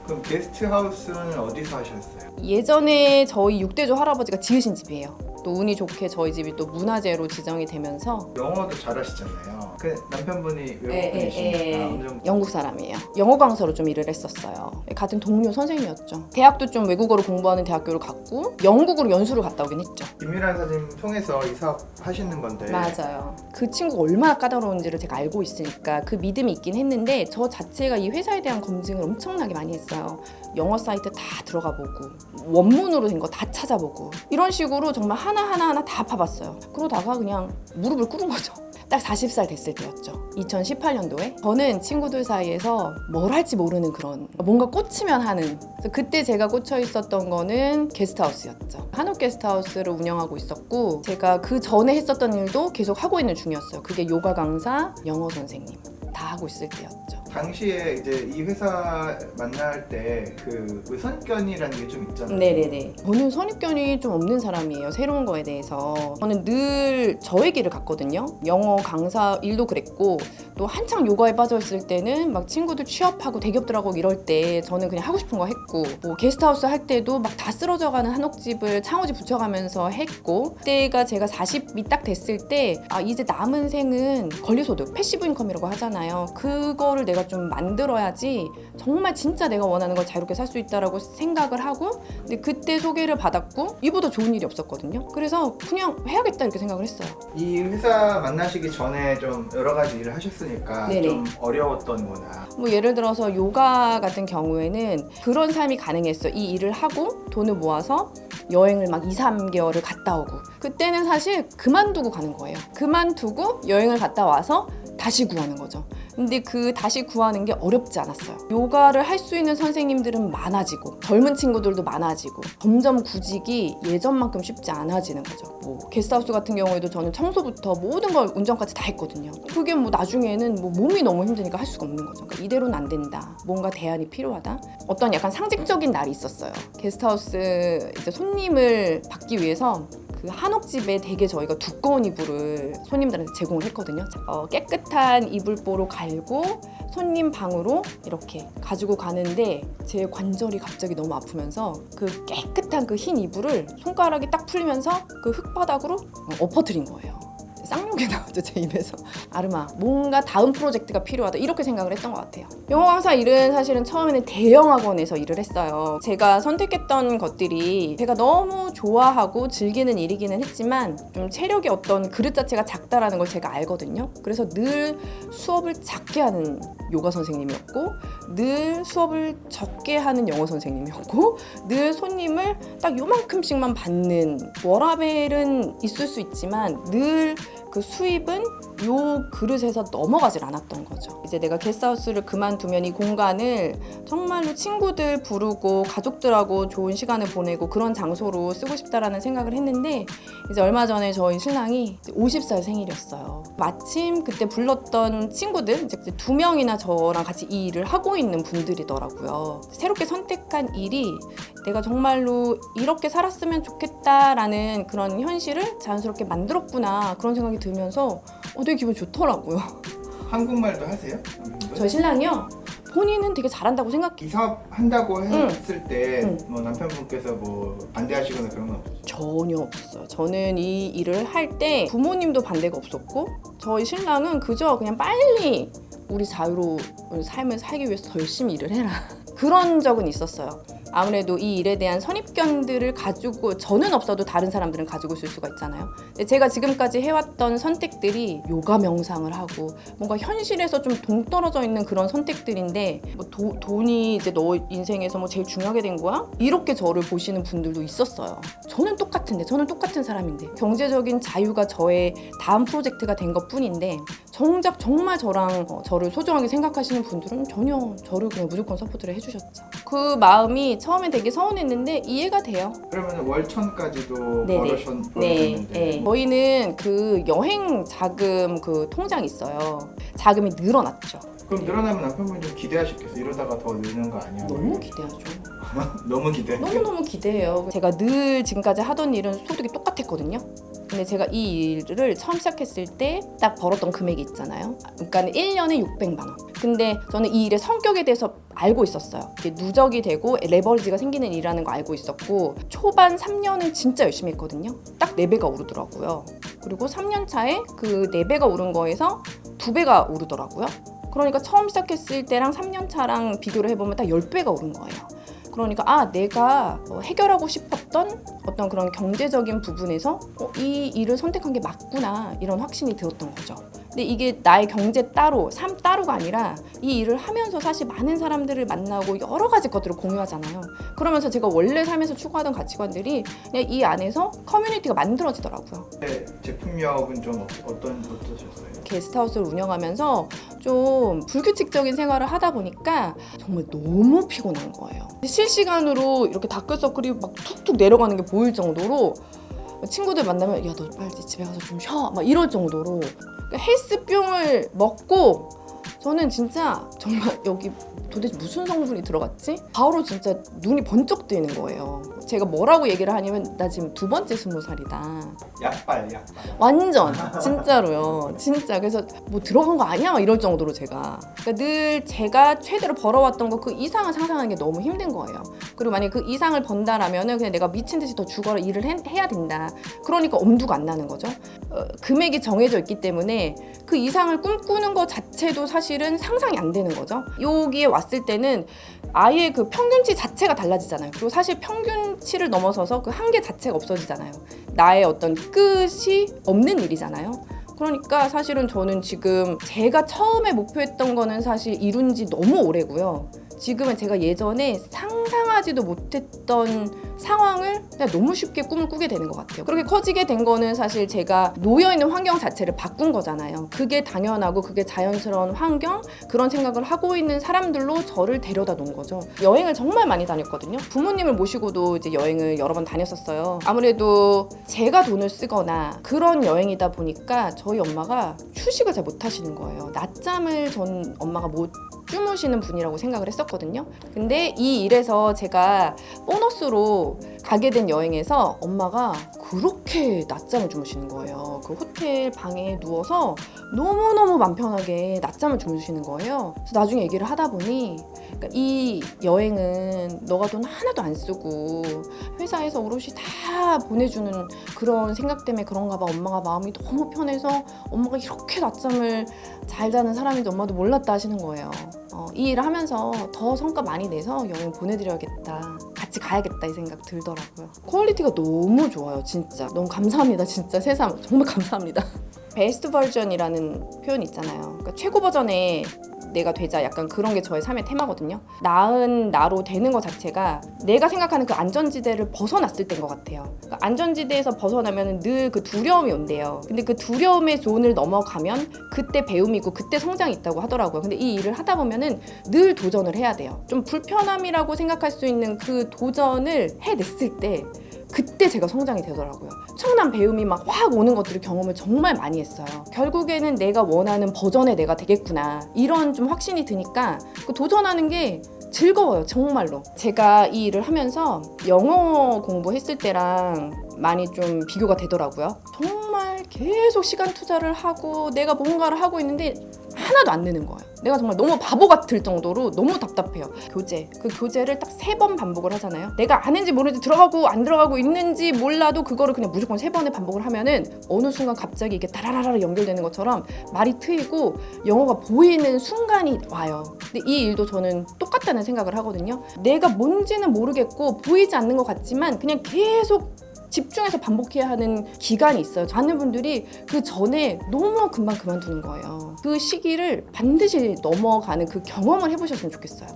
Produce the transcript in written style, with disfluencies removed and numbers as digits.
그럼 게스트하우스는 어디서 하셨어요? 예전에 저희 육대조 할아버지가 지으신 집이에요. 또 운이 좋게 저희 집이 또 문화재로 지정이 되면서. 영어도 잘하시잖아요. 그 남편분이 예, 외국분이시니까 엄청 영국 사람이에요. 영어 강사로 좀 일을 했었어요. 같은 동료 선생님이었죠. 대학도 좀 외국어로 공부하는 대학교를 갔고 영국으로 연수를 갔다 오긴 했죠. 김미란 사진 통해서 이 사업 하시는 건데 맞아요. 그 친구가 얼마나 까다로운지를 제가 알고 있으니까 그 믿음이 있긴 했는데 저 자체가 이 회사에 대한 검증을 엄청나게 많이 했어요. 영어 사이트 다 들어가 보고 원문으로 된 거 다 찾아보고 이런 식으로 정말 하나하나 다 파봤어요. 그러다가 그냥 무릎을 꿇은 거죠. 딱 40살 됐을 때였죠. 2018년도에 저는 친구들 사이에서 뭘 할지 모르는 그런 뭔가 꽂히면 하는, 그래서 그때 제가 꽂혀 있었던 거는 게스트하우스였죠. 한옥 게스트하우스를 운영하고 있었고 제가 그 전에 했었던 일도 계속 하고 있는 중이었어요. 그게 요가 강사, 영어 선생님 다 하고 있을 때였죠. 당시에 이제 이 회사 만날 때 그 선입견이라는 게 좀 있잖아요. 네네네. 저는 선입견이 좀 없는 사람이에요. 새로운 거에 대해서. 저는 늘 저의 길을 갔거든요. 영어 강사 일도 그랬고 또 한창 요가에 빠져있을 때는 막 친구들 취업하고 대기업들하고 이럴 때 저는 그냥 하고 싶은 거 했고 뭐 게스트하우스 할 때도 막 다 쓰러져가는 한옥집을 창호지 붙여가면서 했고 그때가 제가 40이 딱 됐을 때 이제 남은 생은 권리소득, 패시브 인컴이라고 하잖아요. 그거를 내가 좀 만들어야지 정말 진짜 내가 원하는 걸 자유롭게 살 수 있다라고 생각을 하고, 근데 그때 소개를 받았고 이보다 좋은 일이 없었거든요. 그래서 그냥 해야겠다 이렇게 생각을 했어요. 이 회사 만나시기 전에 좀 여러 가지 일을 하셨으니까 네네. 좀 어려웠던 거나 뭐 예를 들어서 요가 같은 경우에는 그런 삶이 가능했어요. 이 일을 하고 돈을 모아서 여행을 막 2, 3개월을 갔다 오고 그때는 사실 그만두고 가는 거예요. 그만두고 여행을 갔다 와서 다시 구하는 거죠. 근데 그 다시 구하는 게 어렵지 않았어요. 요가를 할 수 있는 선생님들은 많아지고 젊은 친구들도 많아지고 점점 구직이 예전만큼 쉽지 않아지는 거죠. 뭐 게스트하우스 같은 경우에도 저는 청소부터 모든 걸 운전까지 다 했거든요. 그게 뭐 나중에는 뭐 몸이 너무 힘드니까 할 수가 없는 거죠. 그러니까 이대로는 안 된다. 뭔가 대안이 필요하다. 어떤 약간 상징적인 날이 있었어요. 게스트하우스 이제 손님을 받기 위해서 그 한옥집에 되게 저희가 두꺼운 이불을 손님들한테 제공을 했거든요. 깨끗한 이불보로 갈고 손님 방으로 이렇게 가지고 가는데 제 관절이 갑자기 너무 아프면서 그 깨끗한 그 흰 이불을 손가락이 딱 풀리면서 그 흙바닥으로 엎어뜨린 거예요. 쌍욕이 나왔죠, 제 입에서. 아르마, 뭔가 다음 프로젝트가 필요하다 이렇게 생각을 했던 것 같아요. 영어 강사 일은 사실은 처음에는 대형 학원에서 일을 했어요. 제가 선택했던 것들이 제가 너무 좋아하고 즐기는 일이기는 했지만 좀 체력의 어떤 그릇 자체가 작다라는 걸 제가 알거든요. 그래서 늘 수업을 작게 하는 요가 선생님이었고 늘 수업을 적게 하는 영어 선생님이었고 늘 손님을 딱 요만큼씩만 받는, 워라벨은 있을 수 있지만 늘 그 수입은 요 그릇에서 넘어가질 않았던 거죠. 이제 내가 게스트하우스를 그만두면 이 공간을 정말로 친구들 부르고 가족들하고 좋은 시간을 보내고 그런 장소로 쓰고 싶다라는 생각을 했는데 이제 얼마 전에 저희 신랑이 50살 생일이었어요. 마침 그때 불렀던 친구들 이제 2명이나 저랑 같이 이 일을 하고 있는 분들이더라고요. 새롭게 선택한 일이 내가 정말로 이렇게 살았으면 좋겠다라는 그런 현실을 자연스럽게 만들었구나 그런 생각이 들면서 되게 기분 좋더라고요. 한국말도 하세요? 저희 신랑이요? 본인은 되게 잘한다고 생각해요. 이 사업 한다고 했을 때 응. 뭐 남편분께서 뭐 반대하시거나 그런 건 없어요? 전혀 없었어요. 저는 이 일을 할 때 부모님도 반대가 없었고 저희 신랑은 그저 그냥 빨리 우리 자유로운 삶을 살기 위해서 더 열심히 일을 해라 그런 적은 있었어요. 아무래도 이 일에 대한 선입견들을 가지고 저는 없어도 다른 사람들은 가지고 있을 수가 있잖아요. 근데 제가 지금까지 해왔던 선택들이 요가 명상을 하고 뭔가 현실에서 좀 동떨어져 있는 그런 선택들인데 뭐 돈이 이제 너 인생에서 뭐 제일 중요하게 된 거야? 이렇게 저를 보시는 분들도 있었어요. 저는 똑같은데, 저는 똑같은 사람인데 경제적인 자유가 저의 다음 프로젝트가 된 것뿐인데 정작 정말 저를 소중하게 생각하시는 분들은 전혀 저를 그냥 무조건 서포트를 해주셨죠. 그 마음이 처음에 되게 서운했는데 이해가 돼요. 그러면 월천까지도 네네. 벌으셨는데 네. 저희는 그 여행 자금 그 통장이 있어요. 자금이 늘어났죠. 그럼 늘어나면 남편분이 좀 기대하셨겠어요? 이러다가 더 느는 거 아니야? 너무 기대하죠. 너무 기대했어요? 너무너무 기대해요. 제가 늘 지금까지 하던 일은 소득이 똑같았거든요. 근데 제가 이 일을 처음 시작했을 때 딱 벌었던 금액이 있잖아요. 그러니까 1년에 600만 원. 근데 저는 이 일의 성격에 대해서 알고 있었어요. 이게 누적이 되고 레버리지가 생기는 일이라는 거 알고 있었고 초반 3년은 진짜 열심히 했거든요. 딱 4배가 오르더라고요. 그리고 3년 차에 그 4배가 오른 거에서 2배가 오르더라고요. 그러니까 처음 시작했을 때랑 3년 차랑 비교를 해보면 딱 10배가 오른 거예요. 그러니까 내가 해결하고 싶었던 어떤 그런 경제적인 부분에서 이 일을 선택한 게 맞구나 이런 확신이 들었던 거죠. 근데 이게 나의 경제 따로, 삶 따로가 아니라 이 일을 하면서 사실 많은 사람들을 만나고 여러 가지 것들을 공유하잖아요. 그러면서 제가 원래 삶에서 추구하던 가치관들이 그냥 이 안에서 커뮤니티가 만들어지더라고요. 네, 제품력은 좀 어떠셨어요? 게스트하우스를 운영하면서 좀 불규칙적인 생활을 하다 보니까 정말 너무 피곤한 거예요. 실시간으로 이렇게 다크서클이 막 툭툭 내려가는 게 보일 정도로 친구들 만나면 야 너 빨리 집에 가서 좀 쉬어 막 이럴 정도로 그러니까 헬스병을 먹고 저는 진짜 정말 여기 도대체 무슨 성분이 들어갔지? 바로 진짜 눈이 번쩍 뜨이는 거예요. 제가 뭐라고 얘기를 하냐면 나 지금 2번째 20살이다. 약발. 완전 진짜로요. 진짜 그래서 뭐 들어간 거 아니야? 막 이럴 정도로 제가 그러니까 늘 제가 최대로 벌어왔던 거 그 이상을 상상하는 게 너무 힘든 거예요. 그리고 만약에 그 이상을 번다라면은 그냥 내가 미친 듯이 더 죽어라 일을 해야 된다. 그러니까 엄두가 안 나는 거죠. 금액이 정해져 있기 때문에 그 이상을 꿈꾸는 것 자체도 사실은 상상이 안 되는 거죠. 여기에 왔을 때는 아예 그 평균치 자체가 달라지잖아요. 그리고 사실 평균치를 넘어서서 그 한계 자체가 없어지잖아요. 나의 어떤 끝이 없는 일이잖아요. 그러니까 사실은 저는 지금 제가 처음에 목표했던 거는 사실 이룬 지 너무 오래고요. 지금은 제가 예전에 상상하지도 못했던 상황을 그냥 너무 쉽게 꿈을 꾸게 되는 것 같아요. 그렇게 커지게 된 거는 사실 제가 놓여있는 환경 자체를 바꾼 거잖아요. 그게 당연하고 그게 자연스러운 환경, 그런 생각을 하고 있는 사람들로 저를 데려다 놓은 거죠. 여행을 정말 많이 다녔거든요. 부모님을 모시고도 이제 여행을 여러 번 다녔었어요. 아무래도 제가 돈을 쓰거나 그런 여행이다 보니까 저희 엄마가 휴식을 잘 못 하시는 거예요. 낮잠을 전 엄마가 못 주무시는 분이라고 생각을 했었거든요. 근데 이 일에서 제가 보너스로 가게 된 여행에서 엄마가 그렇게 낮잠을 주무시는 거예요. 그 호텔 방에 누워서 너무너무 맘 편하게 낮잠을 주무시는 거예요. 그래서 나중에 얘기를 하다 보니 그러니까 이 여행은 너가 돈 하나도 안 쓰고 회사에서 오롯이 다 보내주는 그런 생각 때문에 그런가 봐. 엄마가 마음이 너무 편해서 엄마가 이렇게 낮잠을 잘 자는 사람인지 엄마도 몰랐다 하시는 거예요. 이 일을 하면서 더 성과 많이 내서 여행 보내드려야겠다. 같이 가야겠다 이 생각 들더라고요. 퀄리티가 너무 좋아요. 진짜 너무 감사합니다. 진짜 세상 정말 감사합니다. 베스트 버전이라는 표현 있잖아요. 그러니까 최고 버전의 내가 되자 약간 그런 게 저의 삶의 테마거든요. 나은 나로 되는 것 자체가 내가 생각하는 그 안전지대를 벗어났을 때인 것 같아요. 그러니까 안전지대에서 벗어나면 늘 그 두려움이 온대요. 근데 그 두려움의 존을 넘어가면 그때 배움이 있고 그때 성장이 있다고 하더라고요. 근데 이 일을 하다 보면은 늘 도전을 해야 돼요. 좀 불편함이라고 생각할 수 있는 그 도전을 해냈을 때 그때 제가 성장이 되더라고요. 엄청난 배움이 막 확 오는 것들을 경험을 정말 많이 했어요. 결국에는 내가 원하는 버전의 내가 되겠구나 이런 좀 확신이 드니까 그 도전하는 게 즐거워요. 정말로. 제가 이 일을 하면서 영어 공부했을 때랑 많이 좀 비교가 되더라고요. 정말 계속 시간 투자를 하고 내가 뭔가를 하고 있는데 하나도 안 느는 거예요. 내가 정말 너무 바보 같을 정도로 너무 답답해요. 그 교재를 딱 3번 반복을 하잖아요. 내가 아는지 모르는지 들어가고 안 들어가고 있는지 몰라도 그거를 그냥 무조건 3번에 반복을 하면은 어느 순간 갑자기 이게 다라라라 연결되는 것처럼 말이 트이고 영어가 보이는 순간이 와요. 근데 이 일도 저는 똑같다는 생각을 하거든요. 내가 뭔지는 모르겠고 보이지 않는 것 같지만 그냥 계속 집중해서 반복해야 하는 기간이 있어요. 많은 분들이 그 전에 너무 금방 그만두는 거예요. 그 시기를 반드시 넘어가는 그 경험을 해보셨으면 좋겠어요.